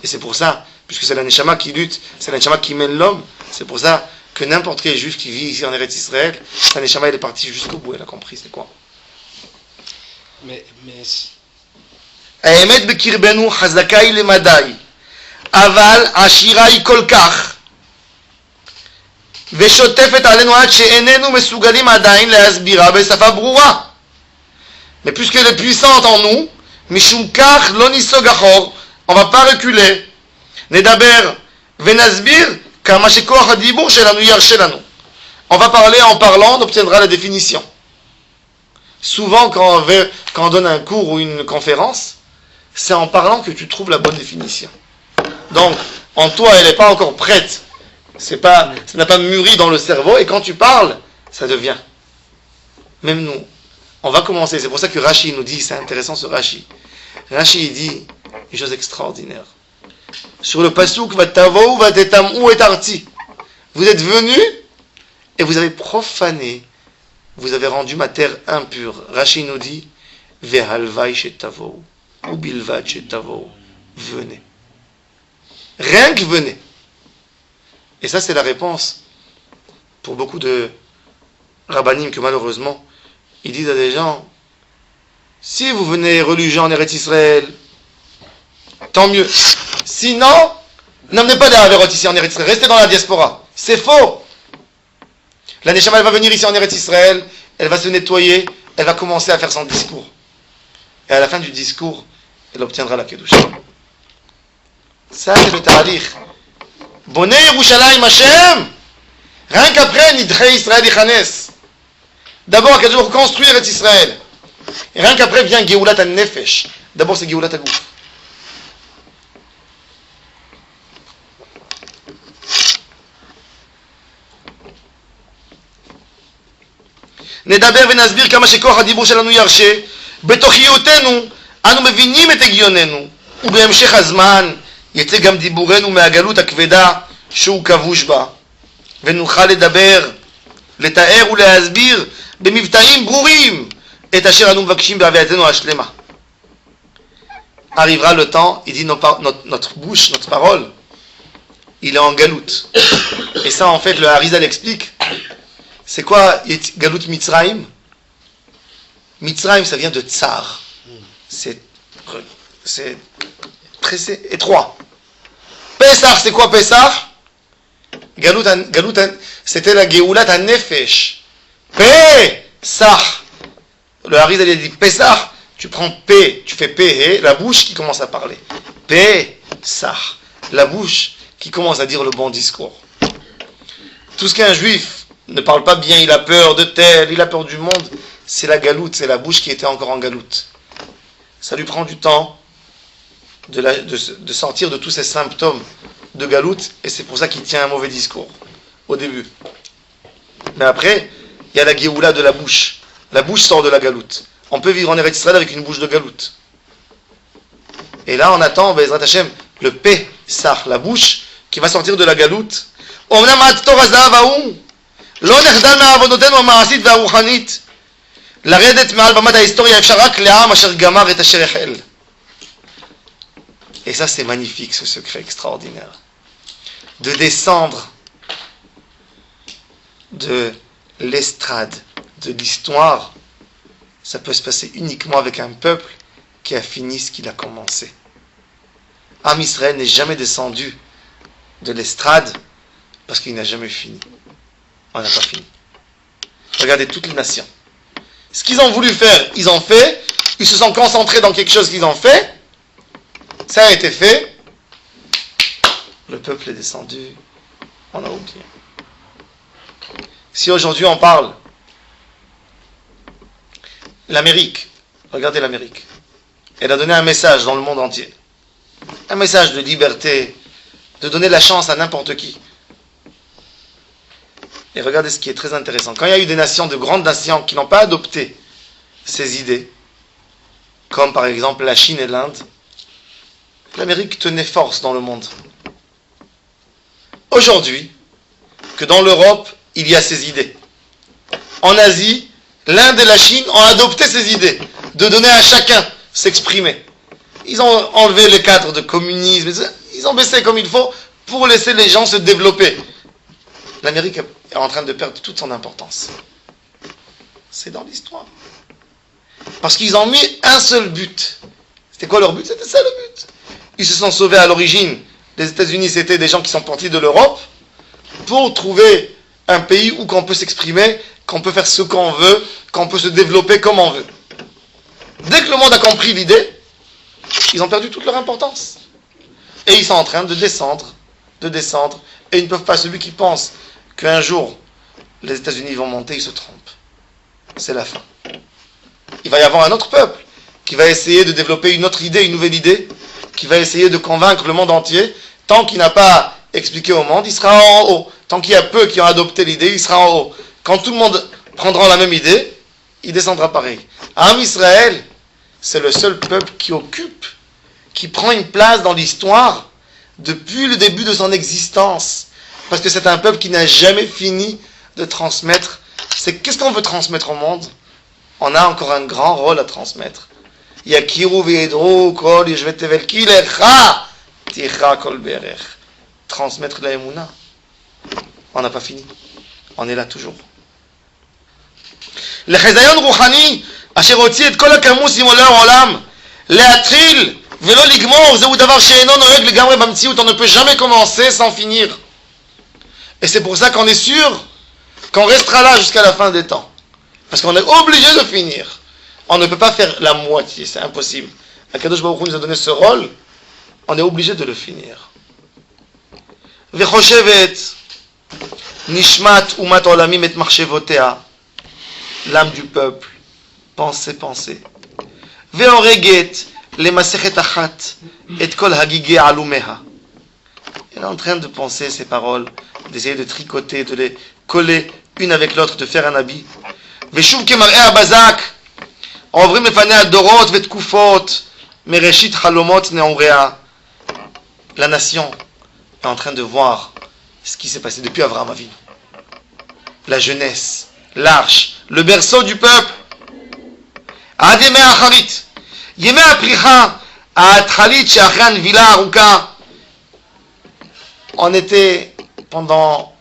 Et c'est pour ça, puisque c'est la Neshama qui lutte, c'est la Neshama qui mène l'homme, c'est pour ça que n'importe quel juif qui vit ici en Eretz Israël, sa Neshama, elle est partie jusqu'au bout, elle a compris c'est quoi. Mais האמת בקרבנו חזקה היא למדי, אבל עשירה היא כל כך, ושוטפת עלינו עד שאיננו מסוגלים עדיין להסבירה בשפה ברורה. Mais puisqu'elle est puissante en nous, משום כך לא ניסוג אחור, on va pas reculer, נדבר ונסביר כמה שכוח הדיבור שלנו ירשה לנו. On va parler en parlant, on obtiendra la définition. Souvent quand on donne un cours ou une conférence, c'est en parlant que tu trouves la bonne définition. Donc, en toi, elle n'est pas encore prête. Ça n'a pas mûri dans le cerveau, et quand tu parles, ça devient. Même nous, on va commencer. C'est pour ça que Rashi nous dit, c'est intéressant ce Rashi. Rashi, il dit une chose extraordinaire. Sur le pasuk, Vatavou, Vatetamou et Arti. Vous êtes venus, et vous avez profané, vous avez rendu ma terre impure. Rashi nous dit, Vehalvai shetavou. Ou bilvad shetavou, venez. Rien que venez. Et ça, c'est la réponse pour beaucoup de rabbanim que malheureusement, ils disent à des gens, si vous venez religieux en Eretz Israël, tant mieux. Sinon, n'amenez pas des Averot ici en Eretz Israël, restez dans la diaspora. C'est faux. La Neshama, elle va venir ici en Eretz Israël, elle va se nettoyer, elle va commencer à faire son discours. Et à la fin du discours, elle obtiendra la Kedusha. Ça, c'est le Ta'alich. Bonne Yerushalayim Hashem. Rien qu'après, Nidrei Israël Ichanes. D'abord, Akadosh Baruch Hu construit Eretz Israël. Et rien qu'après vient Geulat HaNefesh. D'abord, c'est Geulat HaGuf. נדבר ונסביר כמה שכוח הדיבור שלנו ירשה. בתוכיותנו אנו מבינים את הגיוננו, ובהמשך הזמן יצא גם דיבורנו מהגלות הכבדה שהוא כבוש בה, ונוכל לדבר, לתאר ולהסביר במבטאים ברורים את אשר אנו מבקשים בהווייתנו השלמה. Arrivera le temps, il dit notre bouche, notre parole, il est en galoute. Et ça, en fait, le Harizal explique. C'est quoi Galout Mitzrayim? Mitzrayim, ça vient de Tsar. C'est très étroit. Pessah, c'est quoi Pessah? Galout, c'était la Géoulat à Nefesh. Pessah. Le Harizal il a dit Pessah, tu prends P, tu fais P, la bouche qui commence à parler. Pessah, la bouche qui commence à dire le bon discours. Tout ce qu'un juif ne parle pas bien, il a peur de tel, il a peur du monde, c'est la galoute, c'est la bouche qui était encore en galoute. Ça lui prend du temps de sortir de tous ces symptômes de galoute, et c'est pour ça qu'il tient un mauvais discours au début. Mais après, il y a la Géoula de la bouche. La bouche sort de la galoute. On peut vivre en Eretz Israël avec une bouche de galoute. Et là, on attend, Bezrat Hashem, le Pessah, la bouche qui va sortir de la galoute. Et ça, c'est magnifique, ce secret extraordinaire. De descendre de l'estrade, de l'histoire, ça peut se passer uniquement avec un peuple qui a fini ce qu'il a commencé. Am Israël n'est jamais descendu de l'estrade parce qu'il n'a jamais fini. On n'a pas fini. Regardez toutes les nations. Ce qu'ils ont voulu faire, ils ont fait. Ils se sont concentrés dans quelque chose qu'ils ont fait. Ça a été fait. Le peuple est descendu. On a oublié. Si aujourd'hui on parle, l'Amérique, regardez l'Amérique, elle a donné un message dans le monde entier. Un message de liberté, de donner la chance à n'importe qui. Et regardez ce qui est très intéressant. Quand il y a eu des nations, de grandes nations, qui n'ont pas adopté ces idées, comme par exemple la Chine et l'Inde, l'Amérique tenait force dans le monde. Aujourd'hui, que dans l'Europe, il y a ces idées. En Asie, l'Inde et la Chine ont adopté ces idées, de donner à chacun s'exprimer. Ils ont enlevé le cadre de communisme, ils ont baissé comme il faut pour laisser les gens se développer. L'Amérique est en train de perdre toute son importance. C'est dans l'histoire. Parce qu'ils ont mis un seul but. C'était quoi leur but? C'était ça le but. Ils se sont sauvés à l'origine. Les États-Unis, c'était des gens qui sont partis de l'Europe pour trouver un pays où qu'on peut s'exprimer, qu'on peut faire ce qu'on veut, qu'on peut se développer comme on veut. Dès que le monde a compris l'idée, ils ont perdu toute leur importance. Et ils sont en train de descendre, et ils ne peuvent pas. Celui qui pense qu'un jour les États-Unis vont monter, il se trompe. C'est la fin. Il va y avoir un autre peuple qui va essayer de développer une autre idée, une nouvelle idée, qui va essayer de convaincre le monde entier. Tant qu'il n'a pas expliqué au monde, il sera en haut. Tant qu'il y a peu qui ont adopté l'idée, il sera en haut. Quand tout le monde prendra la même idée, il descendra pareil. Am Israël, c'est le seul peuple qui occupe, qui prend une place dans l'histoire depuis le début de son existence. Parce que c'est un peuple qui n'a jamais fini de transmettre. Qu'est-ce qu'on veut transmettre au monde? On a encore un grand rôle à transmettre. Yakiru ve'edru kol yeshvet tevel ki lecha ticha kol berech. Transmettre la Emouna. On n'a pas fini. On est là toujours. לחזיון רוחני אשר הוציא את כל הכמוס עם עולה העולם להתחיל ולא לגמור, זהו דבר שאינו נוהג לגמרי במציאות. On ne peut jamais commencer sans finir. Et c'est pour ça qu'on est sûr qu'on restera là jusqu'à la fin des temps. Parce qu'on est obligé de finir. On ne peut pas faire la moitié, c'est impossible. Akadosh Baruch Hu nous a donné ce rôle, on est obligé de le finir. וחושבת נשמת אומת העולמים את מחשבותיה, l'âme du peuple, pensée. והורגת למסכת אחת את כל הגיגי עלומיה. Elle est en train de penser ces paroles, d'essayer de tricoter, de les coller une avec l'autre, de faire un habit. ושוב כמראה הבזק, עוברים לפניה דורות ותקופות, מראשית חלומות נעוריה. La nation est en train de voir ce qui s'est passé depuis Avraham Avinu. La jeunesse, l'arche, le berceau du peuple. עד ימי האחרית, ימי הפריחה, ההתחלית שאחרי הנבילה הארוכה. On était pendant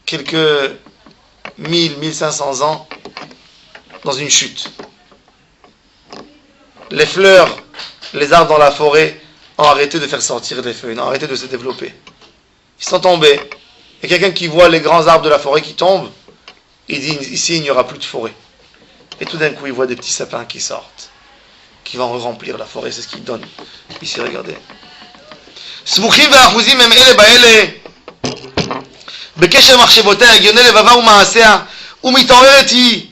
quelques 1500 ans dans une chute. Les fleurs les arbres dans la forêt ont arrêté de faire sortir des feuilles, ont arrêté de se développer. Ils sont tombés. Et quelqu'un qui voit les grands arbres de la forêt qui tombent, il dit ici il n'y aura plus de forêt. Et tout d'un coup il voit des petits sapins qui sortent, qui vont remplir la forêt, c'est ce qu'il donne. Ici regardez. סמוכים ואחוזים הם אלה באלה בקשר מחשבותיה, הגיוני לבבה ומעשיה, ומתעוררת היא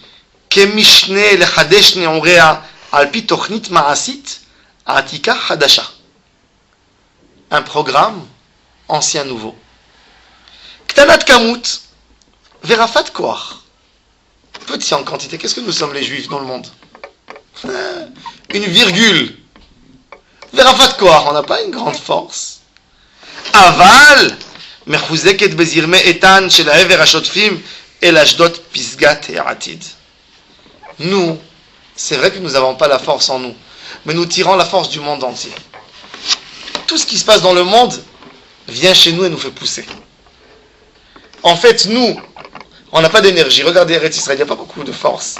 כמשנה לחדש נעוריה על פי תוכנית מעשית העתיקה חדשה. Un programme ancien nouveau. קטנת כמות ורפת כוח. Petit en quantité. Qu'est-ce que nous sommes les juifs dans le monde? Une virgule. ורפת כוח, on n'a pas une grande force. אבל מחוזקת בזרמי איתן של העבר השוטפים אל אשדות פסגת העתיד. Nous, c'est vrai que nous n'avons pas la force en nous, mais nous tirons la force du monde entier. Tout ce qui se passe dans le monde vient chez nous et nous fait pousser. En fait, nous, on n'a pas d'énergie. Regardez Eretz Israël, il n'y a pas beaucoup de force.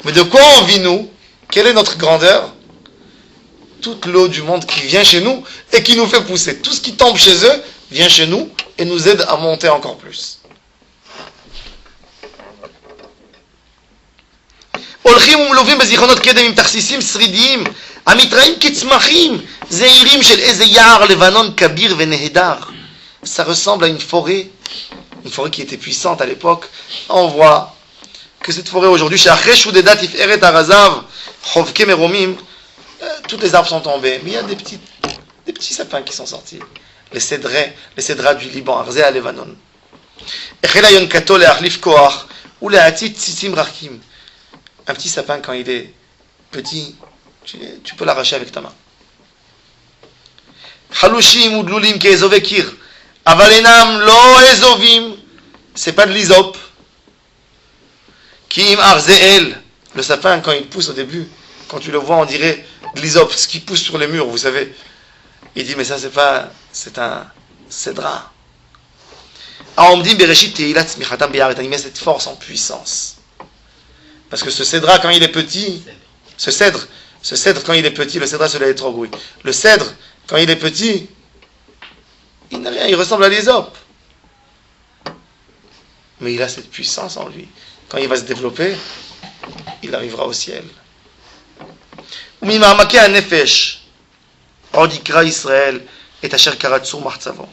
Mais de quoi on vit nous? Quelle est notre grandeur? Toute l'eau du monde qui vient chez nous et qui nous fait pousser. Tout ce qui tombe chez eux vient chez nous et nous aide à monter encore plus. הולכים ומלווים בזיכרונות קדם עם תכסיסים שרידיים המתראים כצמחים זעירים של איזה יער לבנון כביר ונהדר. Ça ressemble à une forêt qui était puissante à l'époque. On voit que cette forêt aujourd'hui, שאחרי שודדה תפארת הרזב חובקי מרומים, tous les arbres sont tombés, mais il y a des petits sapins qui sont sortis. Les cédras du Liban, Arzé à Lebanon. החל יונקתו להחליף כוח ולהצית ציצים רכים. Un petit sapin, quand il est petit, tu peux l'arracher avec ta main. חלושים ודלולים כאזובי קיר, אבל אינם לא אזובים, c'est pas de l'hysope. כי אם ארזאל, le sapin, quand il pousse au début, quand tu le vois, on dirait de l'hysope, ce qui pousse sur les murs, vous savez. Il dit, mais ça, c'est un cédra. Alors on me dit, Bereshit Tehilat Smichatam Beyaret, il met cette force en puissance. Parce que ce cédra, quand il est petit, ce cèdre, quand il est petit, le cédra, cela est trop gros. Le cèdre, quand il est petit, il n'a rien, il ressemble à l'hysope. Mais il a cette puissance en lui. Quand il va se développer, il arrivera au ciel. וממעמקי הנפש עוד יקרא ישראל את אשר קרא צור מחצבו.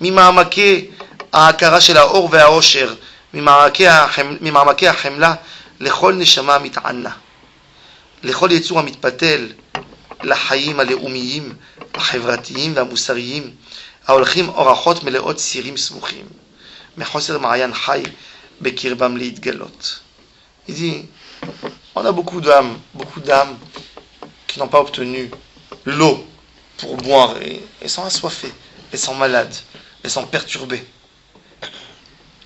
ממעמקי ההכרה של האור והעושר, ממעמקי החמלה לכל נשמה מתענה, לכל יצור המתפתל לחיים הלאומיים, החברתיים והמוסריים, ההולכים אורחות מלאות סירים סמוכים, מחוסר מעיין חי בקרבם להתגלות. Il dit, on a beaucoup d'âmes qui n'ont pas obtenu l'eau pour boire, et elles sont assoiffées, elles sont malades, elles sont perturbées.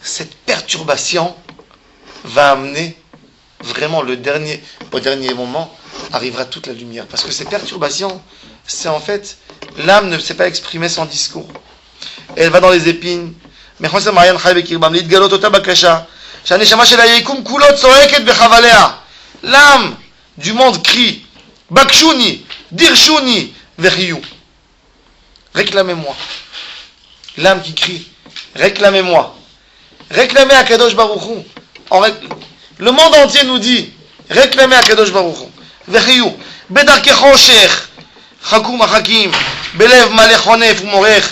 Cette perturbation va amener vraiment au dernier moment, arrivera toute la lumière. Parce que ces perturbations, c'est en fait, l'âme ne sait pas exprimer son discours. Et elle va dans les épines. L'âme du monde crie, Bakshuni, Dirshuni, Vechiyu. Réclamez-moi. L'âme qui crie, réclamez-moi. Réclamez à Kadosh Baruch Hu. Le monde entier nous dit, réclamez à Kadosh Baruch Hu. Vechiyu. Bedarke choshech, chakum achakim, belev malech honef umorech,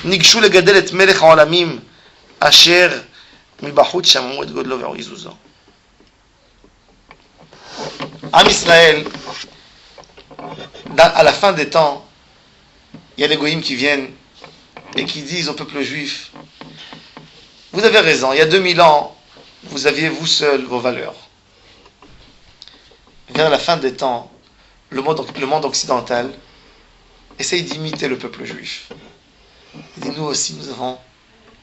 ניגשו לגדל את מלך העולמים, אשר מבחוץ שמעו את גודלו ועזוזו. Am Israël, à la fin des temps, il y a les goïms qui viennent et qui disent au peuple juif, vous avez raison, il y a 2000 ans, vous aviez vous seul vos valeurs. Vers la fin des temps, le monde occidental essaye d'imiter le peuple juif. Il dit, nous aussi, nous avons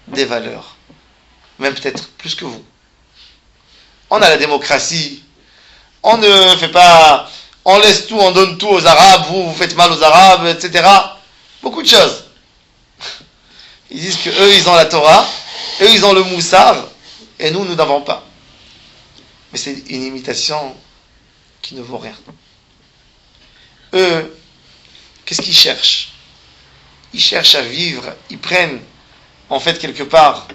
des valeurs, même peut-être plus que vous. On a la démocratie, on ne fait pas, on laisse tout, on donne tout aux Arabes, vous faites mal aux Arabes, etc. Beaucoup de choses. Ils disent qu'eux, ils ont la Torah, eux, ils ont le Moussar, et nous, nous n'avons pas. Mais c'est une imitation qui ne vaut rien. Eux, qu'est-ce qu'ils cherchent? Ils cherchent à vivre, ils prennent en fait quelque part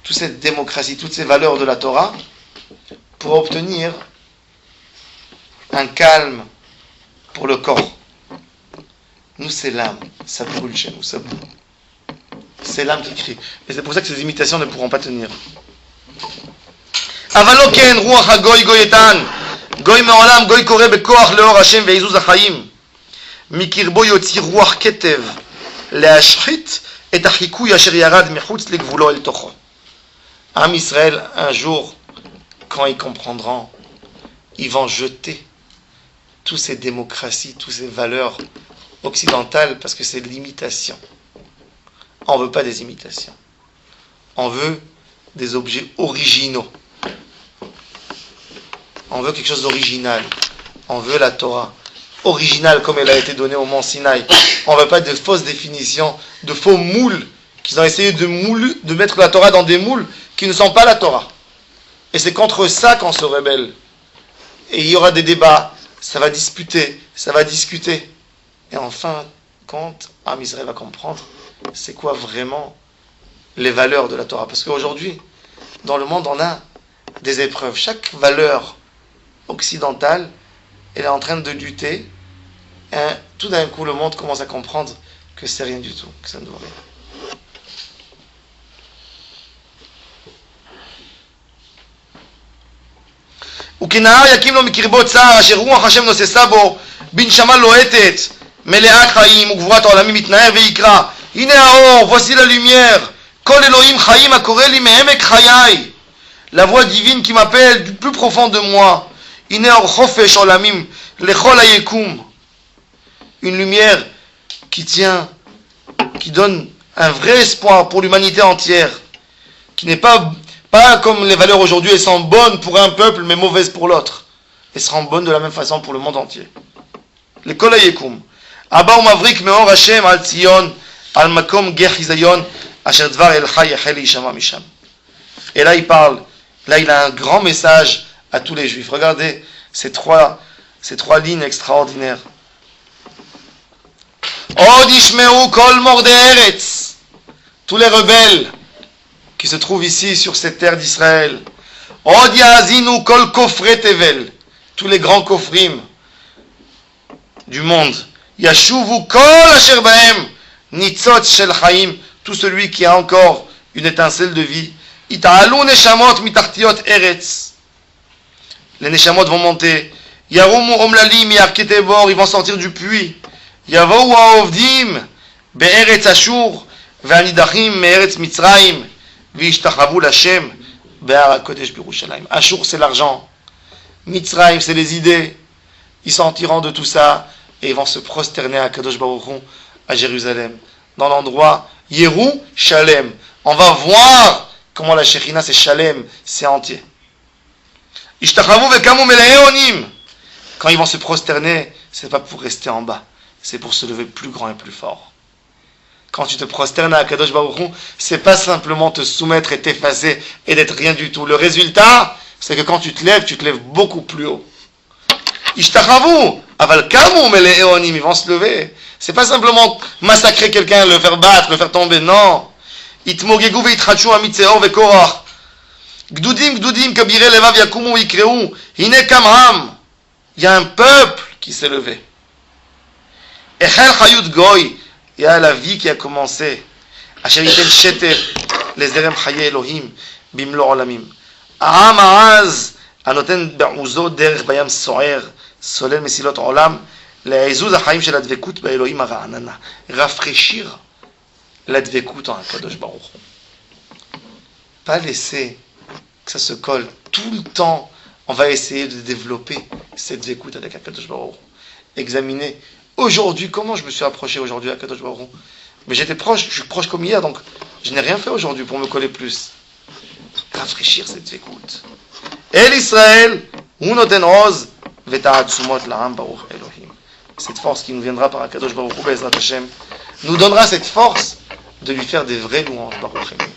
toute cette démocratie, toutes ces valeurs de la Torah pour obtenir un calme pour le corps. Nous, c'est l'âme, ça brûle chez nous, ça brûle. C'est l'âme qui crie. Et c'est pour ça que ces imitations ne pourront pas tenir. Avaloken, ruach hagoy goyetan, goy me'olam, goy kore bekoach leor Hashem ve'izuz ha'chaim, mikirbo yotzi ruach ketev, le'ashchit et achikuy asher yarad mechutz legvulo el tocho. Am Israël, un jour, quand ils comprendront, ils vont jeter toutes ces démocraties, toutes ces valeurs occidentales, parce que c'est de l'imitation. On ne veut pas des imitations. On veut des objets originaux. On veut quelque chose d'original. On veut la Torah originale comme elle a été donnée au mont Sinaï. On ne veut pas de fausses définitions, de faux moules, qu'ils ont essayé de mettre la Torah dans des moules qui ne sont pas la Torah. Et c'est contre ça qu'on se rebelle. Et il y aura des débats, ça va disputer, ça va discuter. Et enfin, quand Am Israël va comprendre, c'est quoi vraiment les valeurs de la Torah. Parce qu'aujourd'hui, dans le monde, on a des épreuves. Chaque valeur occidentale, elle est en train de lutter. Et tout d'un coup, le monde commence à comprendre que c'est rien du tout, que ça ne vaut rien. וכנהר יקים לו מקרבו צער אשר רוח השם נוססה בו בנשמה לוהטת מלאת חיים וגבורת העולמים מתנער ויקרא הנה האור, voici la lumière, כל אלוהים חיים הקורא לי מעמק חיי, la voix divine qui m'appelle du plus profond de moi, הנה אור חופש עולמים לכל היקום, une lumière qui tient, qui donne un vrai espoir pour l'humanité entière, qui n'est pas comme les valeurs aujourd'hui, elles sont bonnes pour un peuple mais mauvaises pour l'autre. Elles seront bonnes de la même façon pour le monde entier. Les Kol HaYekum. Abba u'mavrik me'or Hashem al Tzion al makom ger chizayon asher dvar elcha yachel yishama misham. Et là il parle, là il a un grand message à tous les juifs. Regardez ces trois lignes extraordinaires. Od yishmeu kol mordei eretz. Tous les rebelles qui se trouve ici sur cette terre d'Israël. Od yazinu kol kofre tevel, tous les grands kofrim du monde. Yashuvu kol asher bahem nitzot shel chaim, tout celui qui a encore une étincelle de vie. Ita'alu neshamot mitartiot eretz, les neshamot vont monter. Yarumu omlalim yarkete bor, ils vont sortir du puits. Yavou haovdim be'eretz ashur ve'anidachim me'eretz mitzrayim. Ashur, c'est l'argent. Mitzrayim, c'est les idées. Ils sortiront de tout ça et ils vont se prosterner à Kadosh Baruch Hu, à Jérusalem, dans l'endroit Yerushalem. On va voir comment la Shekhinah c'est Shalem, c'est entier. Quand ils vont se prosterner, c'est pas pour rester en bas, c'est pour se lever plus grand et plus fort. Quand tu te prosternes à Kadosh Baruch Hu, c'est pas simplement te soumettre et t'effacer et d'être rien du tout. Le résultat, c'est que quand tu te lèves beaucoup plus haut. Ishtachavu, aval kamu melei eonim, ils vont se lever. C'est pas simplement massacrer quelqu'un, le faire battre, le faire tomber, non. Itmogegu veitchachu amitzeor vekorach. Gdudim kabirei levav yakumu yikreu, hine kamham. Il y a un peuple qui s'est levé. Echel chayut goy. Il y a la vie qui a commencé. Asher yitel sheter lezerem chaye Elohim bimlo olamim. Aham aaz anoten be'uzo derech bayam so'er solel mesilot olam le'izuz ha'chaim shel advekut be'Elohim hara'anana. Rafraîchir l'advekut en Kadosh Baruch Hu. Pas laisser que ça se colle tout le temps. On va essayer de développer cette advekut avec Kadosh Baruch Hu. Examiner aujourd'hui, comment je me suis approché aujourd'hui à Kadosh Baruch Hu. Mais j'étais proche, je suis proche comme hier, donc je n'ai rien fait aujourd'hui pour me coller plus. Rafraîchir cette écoute. El Israël, unoten oz, veta'atzumot la'am baruch Elohim. Cette force qui nous viendra par Kadosh Baruch Hu, Be'ezrat Hashem, nous donnera cette force de lui faire des vraies louanges, Baruch Elohim.